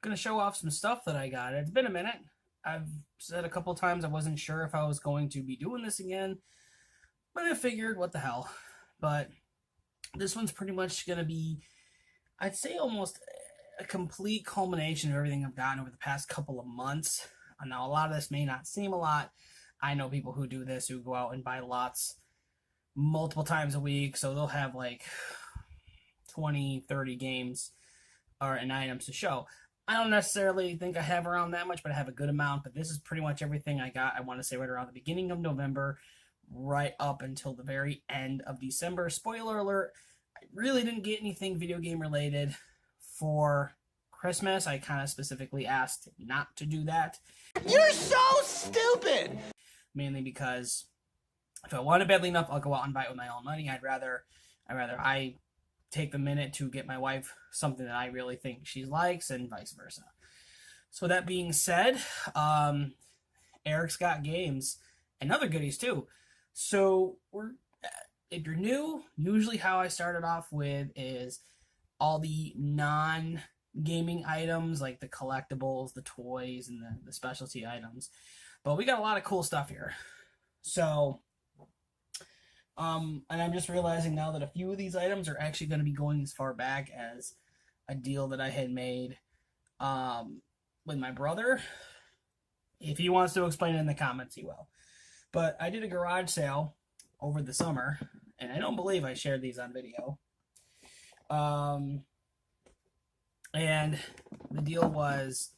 gonna show off some stuff that I got. It's been a minute. I've said a couple times I wasn't sure if I was going to be doing this again, but I figured, what the hell. But this one's pretty much gonna be, I'd say, almost a complete culmination of everything I've gotten over the past couple of months. Now, a lot of this may not seem a lot. I know people who do this, who go out and buy lots multiple times a week, so they'll have like 20, 30 games or and items to show. I don't necessarily think I have around that much, but I have a good amount. But this is pretty much everything I got. I want to say right around the beginning of November, right up until the very end of December. Spoiler alert, I really didn't get anything video game related for Christmas. I kind of specifically asked not to do that. You're so stupid! Mainly because if I want it badly enough, I'll go out and buy it with my own money. I'd rather I take the minute to get my wife something that I really think she likes, and vice versa. So that being said, Eric's got games and other goodies too. So if you're new, usually how I started off with is all the non-gaming items, like the collectibles, the toys, and the specialty items. But we got a lot of cool stuff here. So and I'm just realizing now that a few of these items are actually going to be going as far back as a deal that I had made with my brother. If he wants to explain it in the comments, he will. But I did a garage sale over the summer, and I don't believe I shared these on video. And the deal was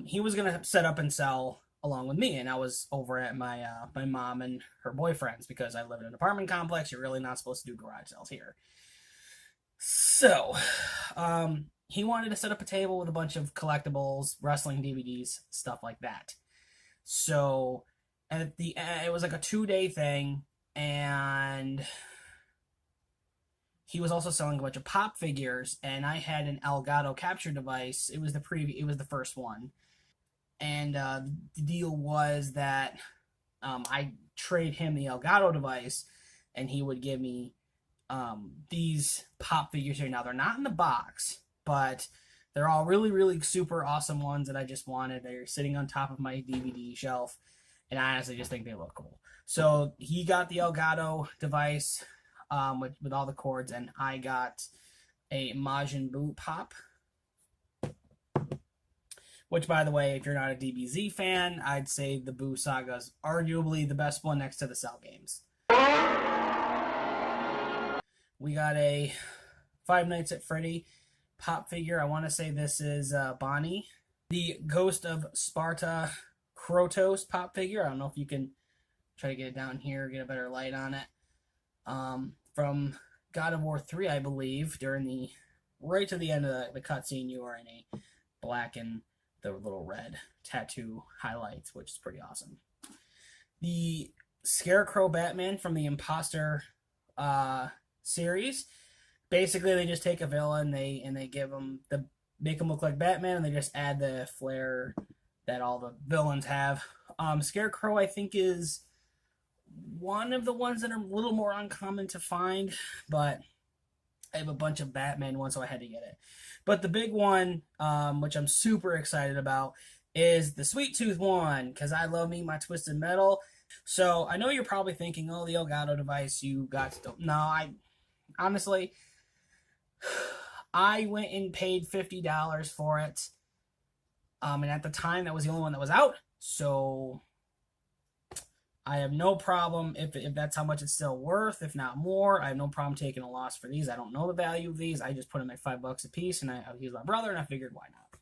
he was going to set up and sell along with me, and I was over at my my mom and her boyfriend's because I live in an apartment complex. You're really not supposed to do garage sales here. So he wanted to set up a table with a bunch of collectibles, wrestling DVDs, stuff like that. So at the end, it was like a 2-day thing, and he was also selling a bunch of pop figures, and I had an Elgato capture device. It was the first one. And the deal was that I trade him the Elgato device, and he would give me these pop figures here. Now, they're not in the box, but they're all really, really super awesome ones that I just wanted. They're sitting on top of my DVD shelf, and I honestly just think they look cool. So he got the Elgato device with all the cords, and I got a Majin Buu pop. Which, by the way, if you're not a DBZ fan, I'd say the Buu Saga is arguably the best one next to the Cell games. We got a Five Nights at Freddy pop figure. I want to say this is Bonnie. The Ghost of Sparta Krotos pop figure. I don't know if you can try to get it down here, get a better light on it. From God of War 3, I believe, right to the end of the cutscene, you are in a black and the little red tattoo highlights, which is pretty awesome. The Scarecrow Batman from the Imposter series. Basically, they just take a villain, they give them make them look like Batman, and they just add the flair that all the villains have. Scarecrow, I think, is one of the ones that are a little more uncommon to find, but I have a bunch of Batman ones, so I had to get it. But the big one, which I'm super excited about, is the Sweet Tooth one, because I love me my Twisted Metal. So I know you're probably thinking, oh, the Elgato device, you got to... No, honestly, I went and paid $50 for it. And at the time, that was the only one that was out. So I have no problem if that's how much it's still worth, if not more. I have no problem taking a loss for these. I don't know the value of these. I just put them at $5 a piece, and he was my brother, and I figured, why not?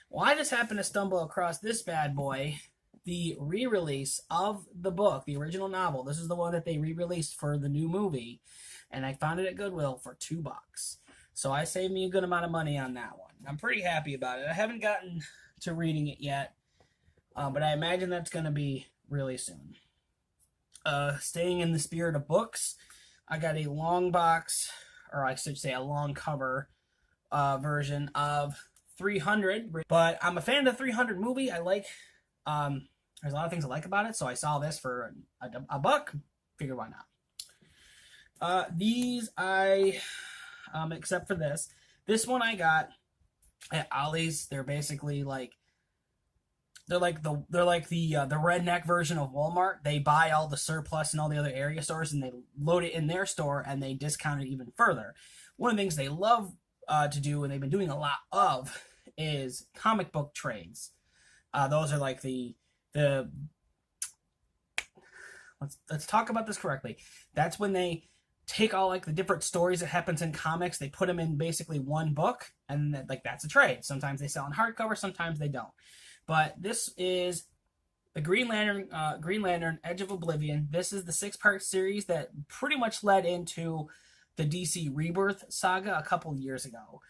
Well, I just happened to stumble across this bad boy, the re-release of the book, the original novel. This is the one that they re-released for the new movie, and I found it at Goodwill for $2. So I saved me a good amount of money on that one. I'm pretty happy about it. I haven't gotten to reading it yet, but I imagine that's going to be really soon. Staying in the spirit of books, I got a long box, or I should say a long cover version of 300. But I'm a fan of the 300 movie. I like, there's a lot of things I like about it, so I saw this for a buck. Figured, why not? These except for this one I got at Ollie's. They're basically like the redneck version of Walmart. They buy all the surplus in all the other area stores and they load it in their store and they discount it even further. One of the things they love to do, and they've been doing a lot of, is comic book trades. Those are like the let's talk about this correctly. That's when they take all like the different stories that happens in comics, they put them in basically one book, and like that's a trade. Sometimes they sell in hardcover, sometimes they don't. But this is the Green Lantern Edge of Oblivion. This is the 6-part series that pretty much led into the DC Rebirth saga a couple years ago.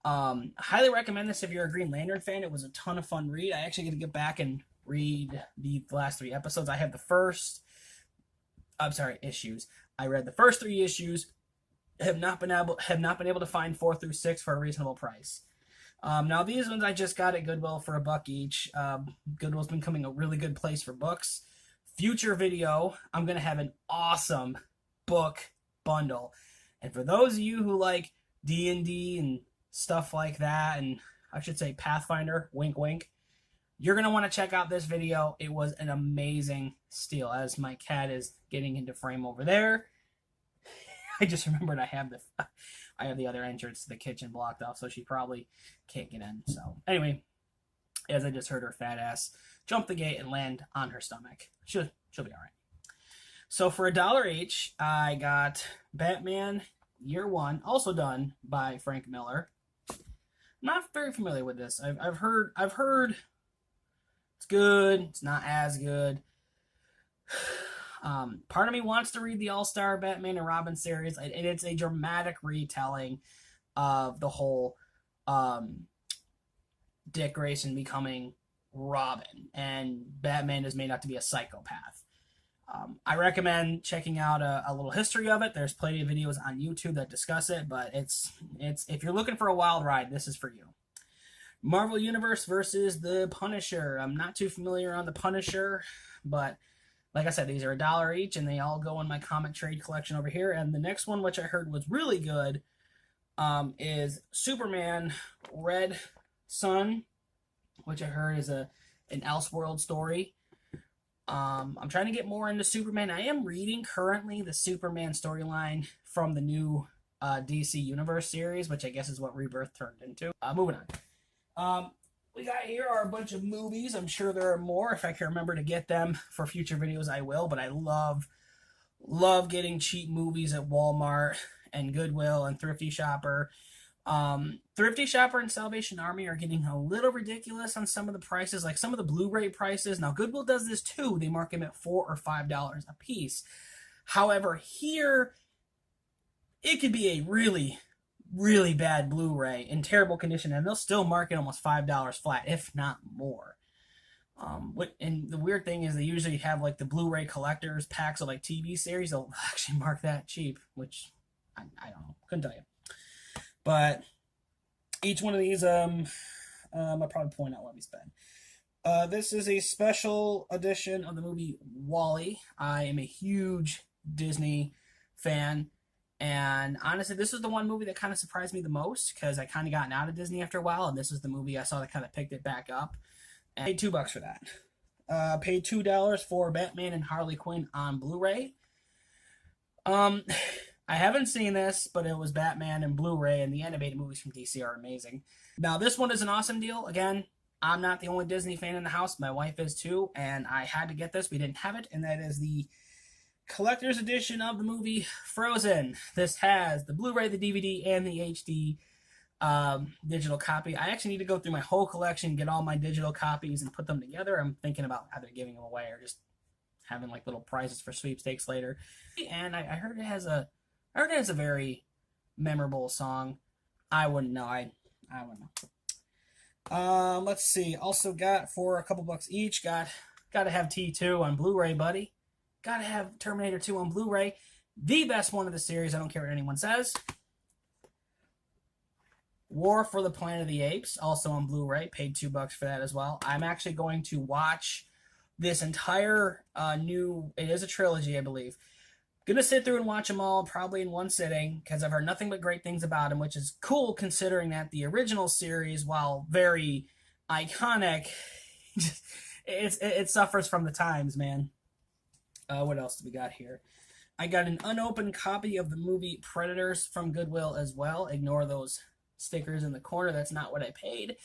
Highly recommend this if you're a Green Lantern fan. It was a ton of fun read. I actually get to get back and read the last 3 episodes. I have issues. I read the first 3 issues. Have not been able to find 4 through 6 for a reasonable price. Now these ones I just got at Goodwill for $1 each. Goodwill's becoming a really good place for books. Future video, I'm gonna have an awesome book bundle, and for those of you who like D&D and stuff like that, and I should say Pathfinder, wink wink, you're gonna want to check out this video. It was an amazing steal. As my cat is getting into frame over there, I just remembered I have the other entrance to the kitchen blocked off, so she probably can't get in. So anyway, as I just heard her fat ass jump the gate and land on her stomach, she'll be all right. So for $1 each, I got Batman Year One, also done by Frank Miller. I'm not very familiar with this. I've heard it's good. It's not as good. Part of me wants to read the All-Star Batman and Robin series, and it's a dramatic retelling of the whole Dick Grayson becoming Robin, and Batman is made out to be a psychopath. I recommend checking out a little history of it. There's plenty of videos on YouTube that discuss it, but it's if you're looking for a wild ride, this is for you. Marvel Universe versus the Punisher. I'm not too familiar on the Punisher, but like I said, these are $1 each, and they all go in my comic trade collection over here. And the next one, which I heard was really good, is Superman Red Sun, which I heard is an Elseworld story. I'm trying to get more into Superman. I am reading currently the Superman storyline from the new DC Universe series, which I guess is what Rebirth turned into. Moving on. We got here are a bunch of movies. I'm sure there are more. If I can remember to get them for future videos, I will. But I love getting cheap movies at Walmart and Goodwill and Thrifty Shopper. Thrifty Shopper and Salvation Army are getting a little ridiculous on some of the prices, like some of the Blu-ray prices. Now, Goodwill does this too. They mark them at $4 or $5 a piece. However, here, it could be a really bad Blu-ray in terrible condition, and they'll still mark it almost $5 flat, if not more. And the weird thing is they usually have like the Blu-ray collectors packs of like TV series. They'll actually mark that cheap, which I don't know, couldn't tell you. But each one of these, I'll probably point out what we spend. This is a special edition of the movie WALL-E. I am a huge Disney fan. And honestly, this is the one movie that kind of surprised me the most, because I kind of gotten out of Disney after a while, and this is the movie I saw that kind of picked it back up. And I paid $2 for that. Paid $2 for Batman and Harley Quinn on Blu-ray. I haven't seen this, but it was Batman and Blu-ray, and the animated movies from DC are amazing. Now, this one is an awesome deal. Again, I'm not the only Disney fan in the house. My wife is too, and I had to get this. We didn't have it, and that is the collector's edition of the movie Frozen. This has the Blu-ray, the DVD, and the HD digital copy. I actually need to go through my whole collection, get all my digital copies, and put them together. I'm thinking about either giving them away or just having like little prizes for sweepstakes later. And I heard it has a very memorable song. I wouldn't know. I wouldn't know. Let's see. Also got for a couple bucks each. Got to have T2 on Blu-ray, buddy. Gotta have Terminator 2 on Blu-ray. The best one of the series, I don't care what anyone says. War for the Planet of the Apes, also on Blu-ray. Paid $2 for that as well. I'm actually going to watch this entire it is a trilogy, I believe. Gonna sit through and watch them all probably in one sitting because I've heard nothing but great things about them, which is cool considering that the original series, while very iconic, it suffers from the times, man. What else do we got here? I got an unopened copy of the movie Predators from Goodwill as well. Ignore those stickers in the corner. That's not what I paid.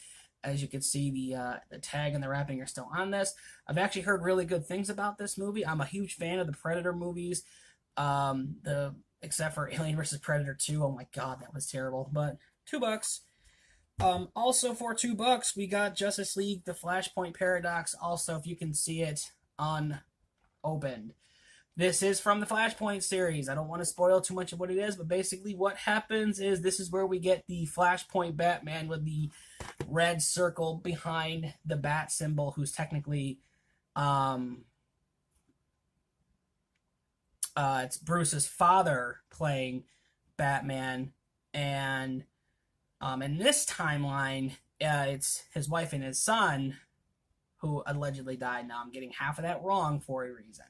As you can see, the tag and the wrapping are still on this. I've actually heard really good things about this movie. I'm a huge fan of the Predator movies. Except for Alien vs. Predator 2. Oh my god, that was terrible. But $2. Also for $2, we got Justice League: The Flashpoint Paradox. Also, if you can see it unopened. This is from the Flashpoint series. I don't want to spoil too much of what it is, but basically what happens is this is where we get the Flashpoint Batman with the red circle behind the bat symbol, who's technically it's Bruce's father playing Batman, and in this timeline, it's his wife and his son who allegedly died. Now I'm getting half of that wrong for a reason.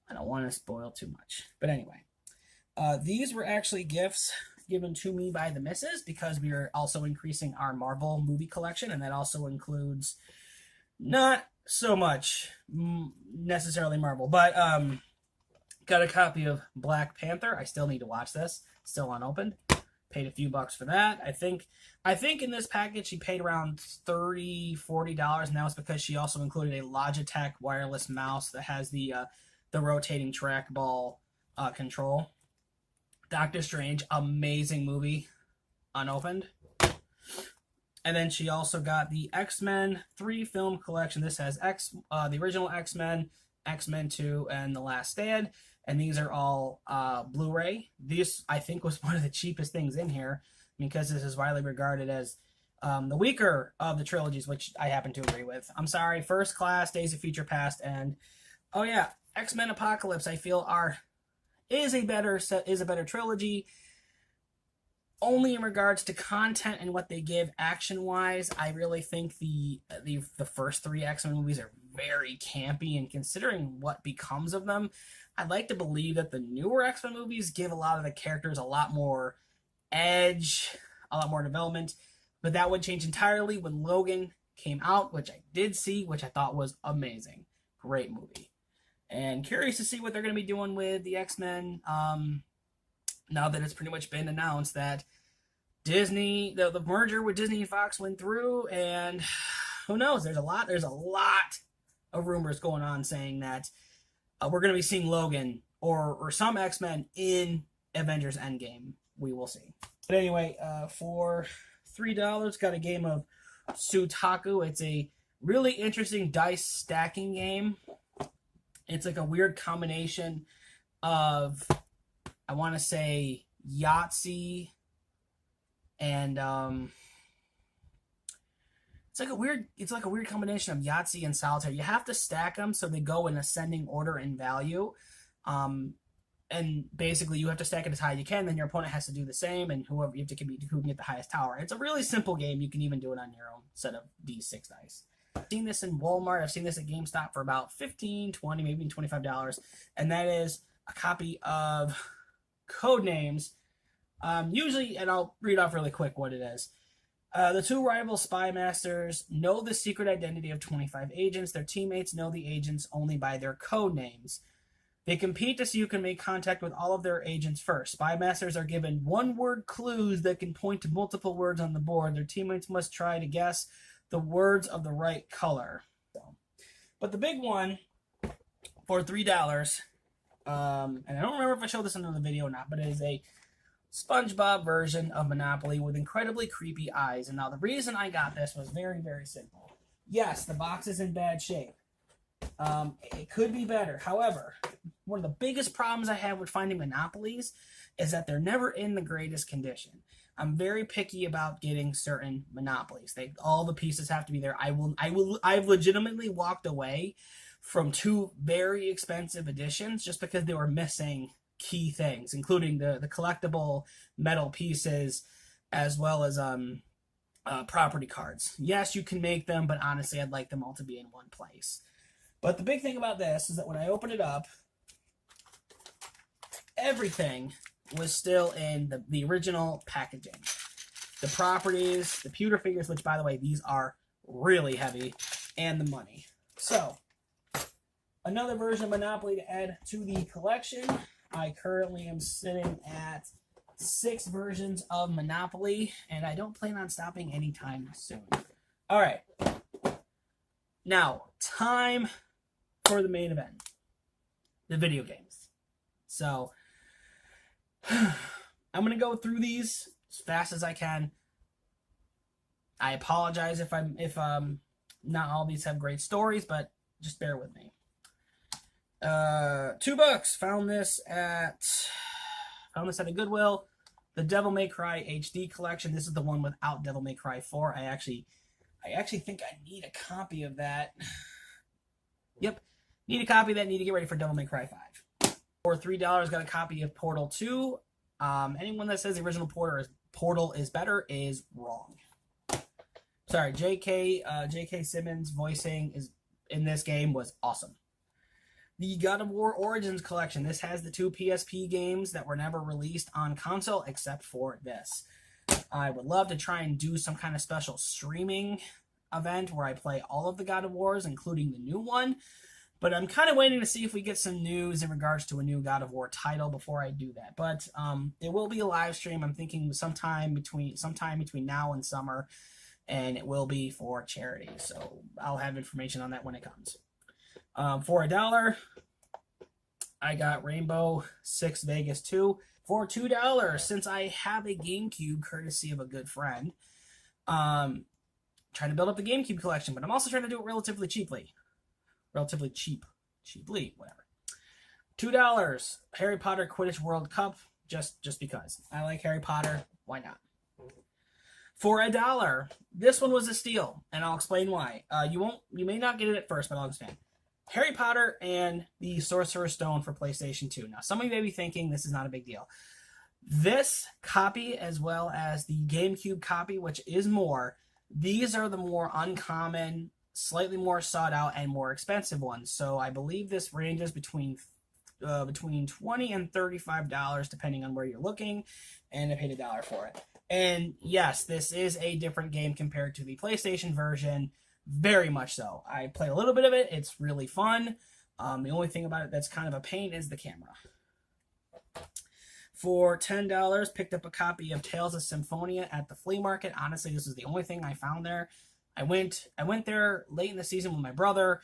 I don't want to spoil too much, but anyway, these were actually gifts given to me by the missus because we are also increasing our Marvel movie collection, and that also includes not so much necessarily Marvel, but got a copy of Black Panther. I still need to watch this. Still unopened. Paid a few bucks for that. I think in this package she paid around $30-$40, and that was because she also included a Logitech wireless mouse that has the rotating trackball control. Doctor Strange, amazing movie, unopened. And then she also got the X-Men 3 film collection. This has the original X-Men, X-Men 2, and The Last Stand. And these are all Blu-ray. This, I think, was one of the cheapest things in here because this is widely regarded as the weaker of the trilogies, which I happen to agree with. I'm sorry, First Class, Days of Future Past, and oh yeah, X-Men Apocalypse, I feel is a better trilogy. Only in regards to content and what they give action-wise. I really think the first 3 X-Men movies are very campy, and considering what becomes of them, I'd like to believe that the newer X-Men movies give a lot of the characters a lot more edge, a lot more development, but that would change entirely when Logan came out, which I did see, which I thought was amazing. Great movie. And curious to see what they're going to be doing with the X-Men, now that it's pretty much been announced that Disney, the merger with Disney and Fox went through, and who knows? There's a lot of rumors going on saying that we're going to be seeing Logan or some X-Men in Avengers Endgame. We will see. But anyway, for $3, got a game of Sutaku. It's a really interesting dice stacking game. It's like a weird combination of, I want to say, Yahtzee and it's like a weird combination of Yahtzee and Solitaire. You have to stack them so they go in ascending order in value, and basically you have to stack it as high as you can. Then your opponent has to do the same, and whoever you have to compete who can get the highest tower. It's a really simple game. You can even do it on your own set of D6 dice. I've seen this in Walmart. I've seen this at GameStop for about $15, $20, maybe $25, and that is a copy of Codenames. Usually, and I'll read off really quick what it is. The 2 rival spy masters know the secret identity of 25 agents. Their teammates know the agents only by their code names. They compete to see who can make contact with all of their agents first. Spy masters are given one-word clues that can point to multiple words on the board. Their teammates must try to guess the words of the right color. But the big one for $3, and I don't remember if I showed this in another video or not, but it is a SpongeBob version of Monopoly with incredibly creepy eyes. And now the reason I got this was very, very simple. Yes, the box is in bad shape. It could be better. However, one of the biggest problems I have with finding Monopolies is that they're never in the greatest condition. I'm very picky about getting certain Monopolies. All the pieces have to be there. I've legitimately walked away from 2 very expensive editions just because they were missing key things, including the collectible metal pieces as well as property cards. Yes, you can make them, but honestly, I'd like them all to be in one place. But the big thing about this is that when I open it up, everything was still in the original packaging. The properties, the pewter figures, which, by the way, these are really heavy, and the money. So, another version of Monopoly to add to the collection. I currently am sitting at 6 versions of Monopoly, and I don't plan on stopping anytime soon. All right. Now, time for the main event. The video games. So, I'm going to go through these as fast as I can. I apologize if not all these have great stories, but just bear with me. $2. Found this at a Goodwill. The Devil May Cry HD collection. This is the one without Devil May Cry 4. I actually think I need a copy of that. Yep, need a copy of that. Need to get ready for Devil May Cry 5. For $3, got a copy of Portal 2. Anyone that says the original Portal is better is wrong. Sorry, J.K. Simmons voicing in this game was awesome. The God of War Origins collection. This has the 2 PSP games that were never released on console except for this. I would love to try and do some kind of special streaming event where I play all of the God of Wars, including the new one. But I'm kind of waiting to see if we get some news in regards to a new God of War title before I do that. But it will be a live stream. I'm thinking sometime between now and summer, and it will be for charity. So I'll have information on that when it comes. For $1, I got Rainbow Six Vegas 2. For $2, since I have a GameCube courtesy of a good friend, trying to build up the GameCube collection, but I'm also trying to do it relatively cheaply, whatever. $2, Harry Potter Quidditch World Cup, just because I like Harry Potter. Why not? For $1, this one was a steal, and I'll explain why. You may not get it at first, but I'll explain. Harry Potter and the Sorcerer's Stone for PlayStation 2. Now, some of you may be thinking this is not a big deal. This copy, as well as the GameCube copy, which is more, these are the more uncommon, slightly more sought out, and more expensive ones. So I believe this ranges between $20 and $35, depending on where you're looking, and I paid $1 for it. And yes, this is a different game compared to the PlayStation version. Very much so. I played a little bit of it. It's really fun. The only thing about it that's kind of a pain is the camera. For $10, picked up a copy of Tales of Symphonia at the flea market. Honestly, this is the only thing I found there. I went there late in the season with my brother.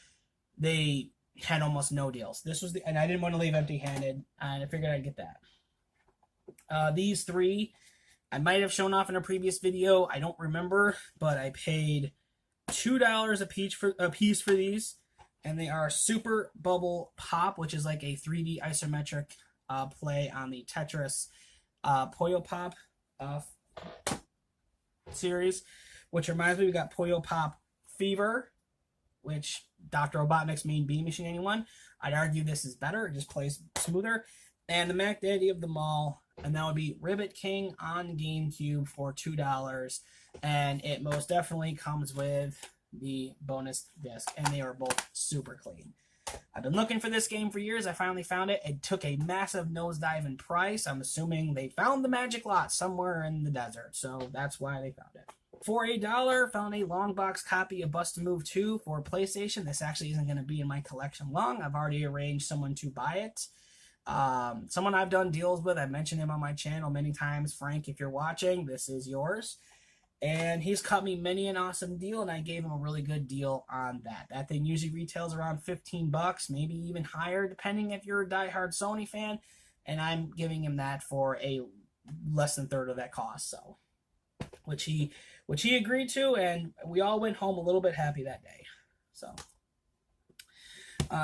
They had almost no deals. And I didn't want to leave empty-handed, and I figured I'd get that. These 3, I might have shown off in a previous video. I don't remember, but I paid $2 a piece for these, and they are Super Bubble Pop, which is like a 3D isometric play on the Tetris Puyo Pop series, which reminds me, we got Puyo Pop Fever, which Dr. Robotnik's Mean Bean Machine 81. I'd argue this is better. It just plays smoother. And the Mac Daddy of them all, and that would be Ribbit King on GameCube for $2. And it most definitely comes with the bonus disc, and they are both super clean. I've been looking for this game for years. I finally found it. It took a massive nosedive in price. I'm assuming they found the magic lot somewhere in the desert, so that's why they found it. For $1, found a long box copy of Bust a Move 2 for PlayStation. This actually isn't going to be in my collection long. I've already arranged someone to buy it. Someone I've done deals with. I've mentioned him on my channel many times. Frank, if you're watching, this is yours. And he's cut me many an awesome deal, and I gave him a really good deal on that. That thing usually retails around $15, maybe even higher, depending if you're a diehard Sony fan. And I'm giving him that for a less than third of that cost, so which he agreed to, and we all went home a little bit happy that day. So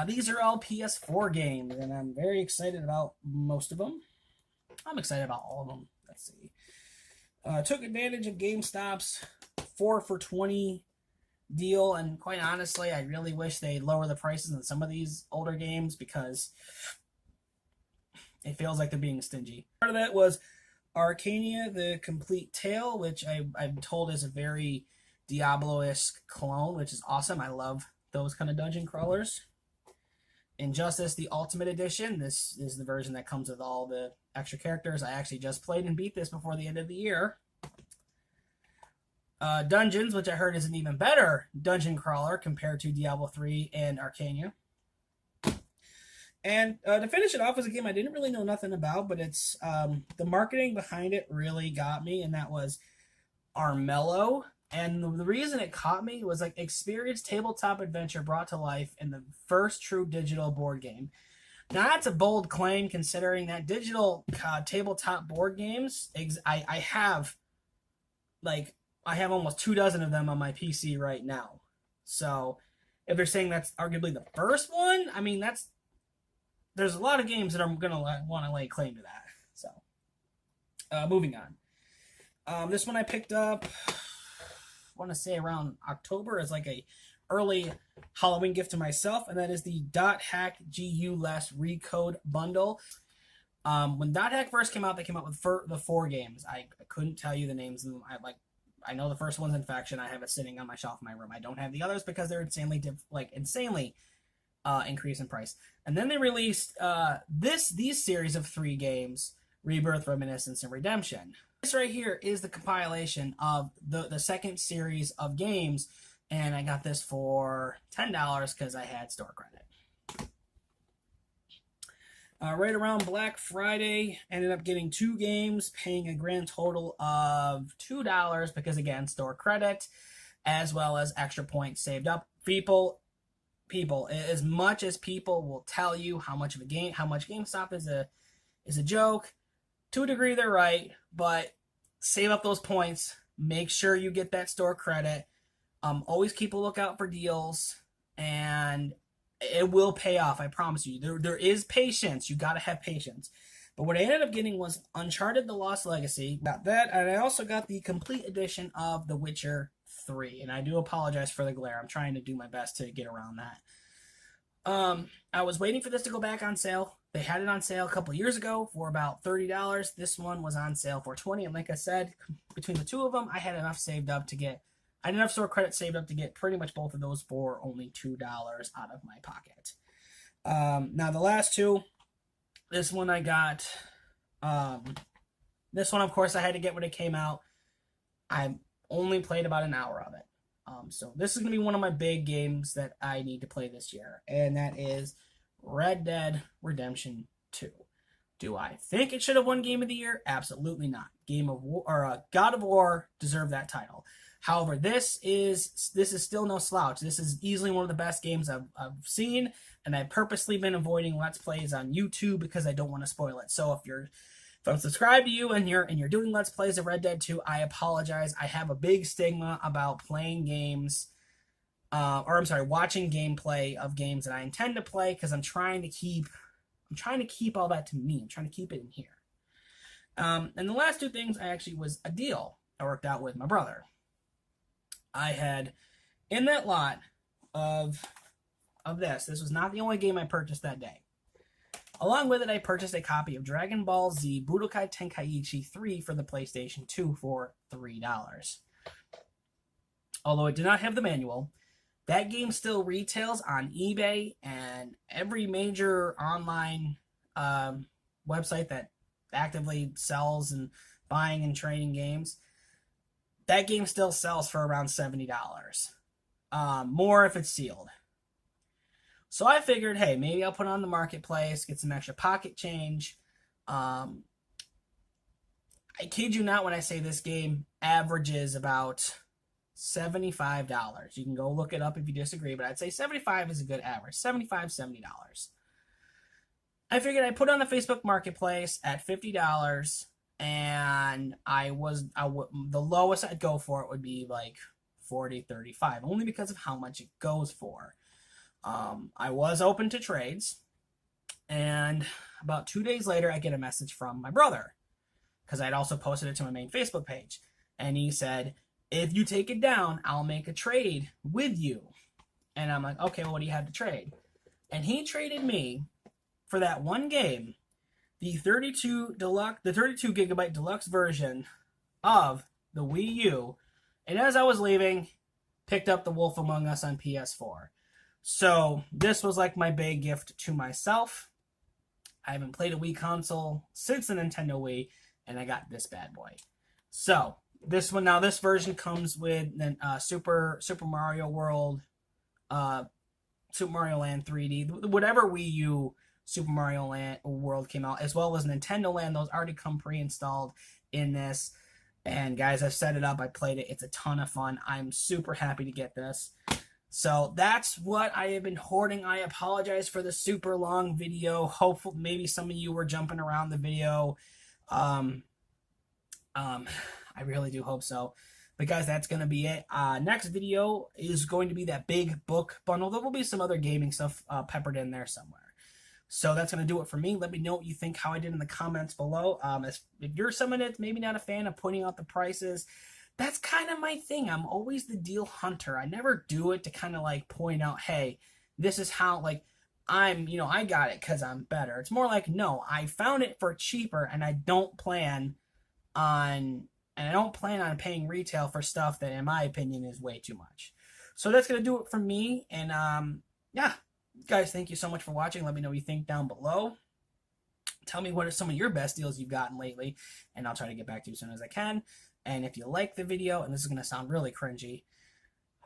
these are all PS4 games, and I'm very excited about most of them. I'm excited about all of them. Let's see. Took advantage of GameStop's 4 for $20 deal, and quite honestly, I really wish they'd lower the prices on some of these older games because it feels like they're being stingy. Part of that was Arcania, the Complete Tale, which I'm told is a very Diablo-esque clone, which is awesome. I love those kind of dungeon crawlers. Injustice, the Ultimate Edition. This is the version that comes with all the extra characters. I actually just played and beat this before the end of the year. Dungeons, which I heard is an even better dungeon crawler compared to Diablo 3 and Arcania. And to finish it off is a game I didn't really know nothing about, but it's the marketing behind it really got me, and that was Armello. And the reason it caught me was like experienced tabletop adventure brought to life in the first true digital board game. Now that's a bold claim considering that digital tabletop board games, I have almost 24 of them on my PC right now. So if they're saying that's arguably the first one, I mean, there's a lot of games that I'm going to want to lay claim to that. So moving on. This one I picked up, I want to say around October, as like a early Halloween gift to myself, and that is the .hack GU Less Recode bundle. When .hack first came out, they came out with the 4 games. I couldn't tell you the names of them. I know the first one's Infection. I have it sitting on my shelf in my room. I don't have the others because they're insanely increase in price. And then they released these series of 3 games: Rebirth, Reminiscence, and Redemption. This right here is the compilation of the second series of games, and I got this for $10 because I had store credit. Right around Black Friday, ended up getting 2 games, paying a grand total of $2 because, again, store credit, as well as extra points saved up. People, as much as people will tell you how much GameStop is a joke, to a degree they're right, but save up those points. Make sure you get that store credit. Always keep a lookout for deals, and it will pay off. I promise you. There is patience. You got to have patience. But what I ended up getting was Uncharted: The Lost Legacy. Got that, and I also got the complete edition of The Witcher 3. And I do apologize for the glare. I'm trying to do my best to get around that. I was waiting for this to go back on sale. They had it on sale a couple years ago for about $30. This one was on sale for $20. And like I said, between the 2 of them, I had enough store credit saved up to get pretty much both of those for only $2 out of my pocket. Now the last 2, this one I got, this one of course I had to get when it came out. I only played about an hour of it. So this is going to be one of my big games that I need to play this year, and that is Red Dead Redemption 2. Do I think it should have won Game of the Year? Absolutely not. God of War deserved that title. However, this is still no slouch. This is easily one of the best games I've seen, and I've purposely been avoiding Let's Plays on YouTube because I don't want to spoil it. So if I'm subscribed to you and you're doing Let's Plays of Red Dead 2, I apologize. I have a big stigma about playing games, watching gameplay of games that I intend to play because I'm trying to keep all that to me. I'm trying to keep it in here. And the last 2 things was a deal I worked out with my brother. I had in that lot of this was not the only game I purchased that day. Along with it, I purchased a copy of Dragon Ball Z Budokai Tenkaichi 3 for the PlayStation 2 for $3. Although it did not have the manual, that game still retails on eBay and every major online website that actively sells and buying and trading games. That game still sells for around $70. More if it's sealed. So I figured, hey, maybe I'll put it on the marketplace, get some extra pocket change. I kid you not when I say this game averages about $75. You can go look it up if you disagree, but I'd say $75 is a good average. $75, $70. I figured I'd put it on the Facebook Marketplace at $50, and the lowest I'd go for it would be like $40, $35, only because of how much it goes for. I was open to trades, and about 2 days later, I get a message from my brother, because I'd also posted it to my main Facebook page, and he said, if you take it down, I'll make a trade with you. And I'm like, okay, well, what do you have to trade? And he traded me for that one game, the 32 gigabyte deluxe version of the Wii U, and as I was leaving, picked up The Wolf Among Us on PS4. So this was like my big gift to myself. I haven't played a Wii console since the Nintendo Wii, and I got this bad boy. So this one now, this version comes with Super Mario World, Super Mario Land 3D, whatever Wii U Super Mario Land World came out, as well as Nintendo Land. Those already come pre-installed in this. And guys, I've set it up. I played it. It's a ton of fun. I'm super happy to get this. So that's what I have been hoarding. I apologize for the super long video. Hopefully, maybe some of you were jumping around the video. I really do hope so. But guys, that's going to be it. Next video is going to be that big book bundle. There will be some other gaming stuff peppered in there somewhere. So that's going to do it for me. Let me know what you think, how I did in the comments below. If you're someone that's maybe not a fan of pointing out the prices, that's kind of my thing. I'm always the deal hunter. I never do it to kind of like point out, hey, this is how, like, I got it because I'm better. It's more like, no, I found it for cheaper, and I don't plan on paying retail for stuff that, in my opinion, is way too much. So that's going to do it for me. And yeah, guys, thank you so much for watching. Let me know what you think down below. Tell me what are some of your best deals you've gotten lately, and I'll try to get back to you as soon as I can. And if you like the video, and this is going to sound really cringy,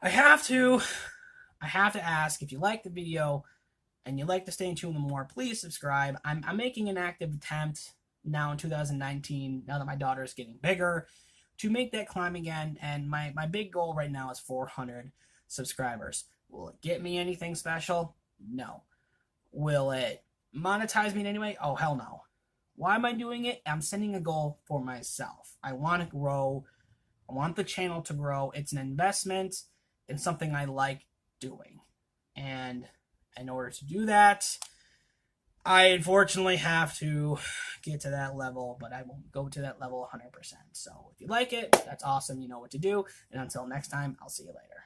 I have to ask, if you like the video and you'd like to stay in tune with more, please subscribe. I'm making an active attempt now in 2019, now that my daughter is getting bigger, to make that climb again. And my big goal right now is 400 subscribers. Will it get me anything special? No. Will it monetize me in any way? Oh, hell no. Why am I doing it? I'm setting a goal for myself. I want to grow. I want the channel to grow. It's an investment in something I like doing. And in order to do that, I unfortunately have to get to that level, but I won't go to that level 100%. So if you like it, that's awesome. You know what to do. And until next time, I'll see you later.